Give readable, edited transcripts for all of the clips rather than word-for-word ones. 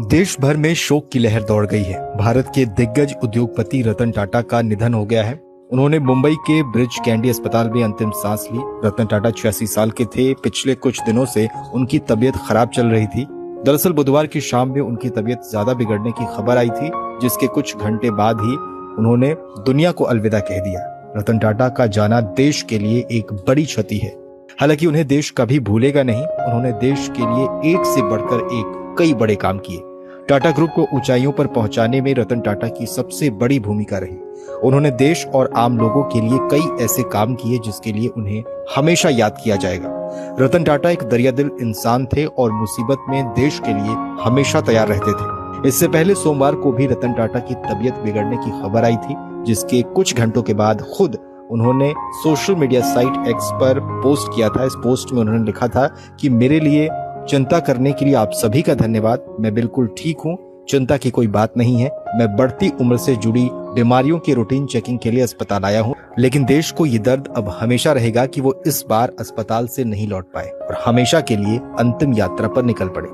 देश भर में शोक की लहर दौड़ गई है। भारत के दिग्गज उद्योगपति रतन टाटा का निधन हो गया है। उन्होंने मुंबई के ब्रिज कैंडी अस्पताल में अंतिम सांस ली। रतन टाटा 86 साल के थे। पिछले कुछ दिनों से उनकी तबीयत खराब चल रही थी। दरअसल बुधवार की शाम में उनकी तबीयत ज्यादा बिगड़ने की खबर आई थी, जिसके कुछ घंटे बाद ही उन्होंने दुनिया को अलविदा कह दिया। रतन टाटा का जाना देश के लिए एक बड़ी क्षति है। हालांकि उन्हें देश कभी भूलेगा नहीं। उन्होंने देश के लिए एक से बढ़कर एक कई बड़े काम किए। टाटा ग्रुप को ऊंचाइयों पर पहुंचाने में रतन टाटा की सबसे बड़ी भूमिका रही। उन्होंने देश और आम लोगों के लिए कई ऐसे काम किए जिसके लिए उन्हें हमेशा याद किया जाएगा। रतन टाटा एक दरियादिल इंसान थे और मुसीबत में देश के लिए हमेशा तैयार रहते थे। इससे पहले सोमवार को भी रतन टाटा की तबीयत बिगड़ने की खबर आई थी, जिसके कुछ घंटों के बाद खुद उन्होंने सोशल मीडिया साइट एक्स पर पोस्ट किया था। इस पोस्ट में उन्होंने लिखा था कि मेरे लिए चिंता करने के लिए आप सभी का धन्यवाद। मैं बिल्कुल ठीक हूँ, चिंता की कोई बात नहीं है। मैं बढ़ती उम्र से जुड़ी बीमारियों की रूटीन चेकिंग के लिए अस्पताल आया हूँ, लेकिन देश को ये दर्द अब हमेशा रहेगा कि वो इस बार अस्पताल से नहीं लौट पाए और हमेशा के लिए अंतिम यात्रा पर निकल पड़े।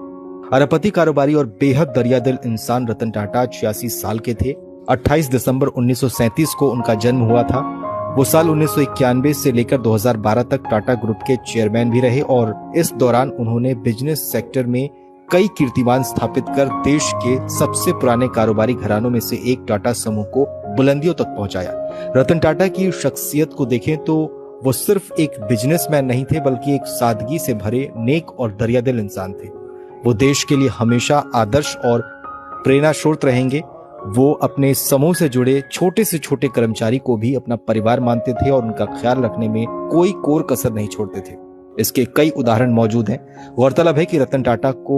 अरबपति कारोबारी और बेहद दरियादिल इंसान रतन टाटा 86 साल के थे। 28 दिसंबर 1937 को उनका जन्म हुआ था। वो साल 1991 से लेकर 2012 तक टाटा ग्रुप के चेयरमैन भी रहे और इस दौरान उन्होंने बिजनेस सेक्टर में कई कीर्तिमान स्थापित कर देश के सबसे पुराने कारोबारी घरानों में से एक टाटा समूह को बुलंदियों तक पहुंचाया। रतन टाटा की शख्सियत को देखें तो वो सिर्फ एक बिजनेसमैन नहीं थे, बल्कि एक सादगी से भरे नेक और दरियादिल इंसान थे। वो देश के लिए हमेशा आदर्श और प्रेरणा स्रोत रहेंगे। वो अपने समूह से जुड़े छोटे से छोटे कर्मचारी को भी अपना परिवार मानते थे और उनका ख्याल रखने में कोई कोर कसर नहीं छोड़ते थे। इसके कई उदाहरण मौजूद हैं। गौरतलब है कि रतन टाटा को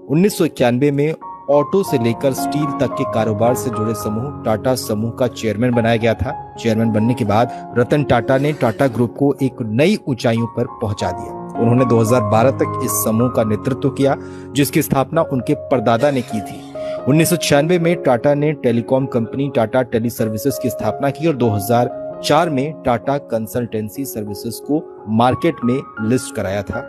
1991 में ऑटो से लेकर स्टील तक के कारोबार से जुड़े समूह टाटा समूह का चेयरमैन बनाया गया था। चेयरमैन बनने के बाद रतन टाटा ने टाटा ग्रुप को एक नई ऊंचाइयों पर पहुंचा दिया। उन्होंने 2012 तक इस समूह का नेतृत्व किया, जिसकी स्थापना उनके परदादा ने की थी। 1996 में टाटा ने telecom company Tata tele services की स्थापना की और 2004 में टाटा कंसल्टेंसी सर्विसेज को मार्केट में लिस्ट कराया था।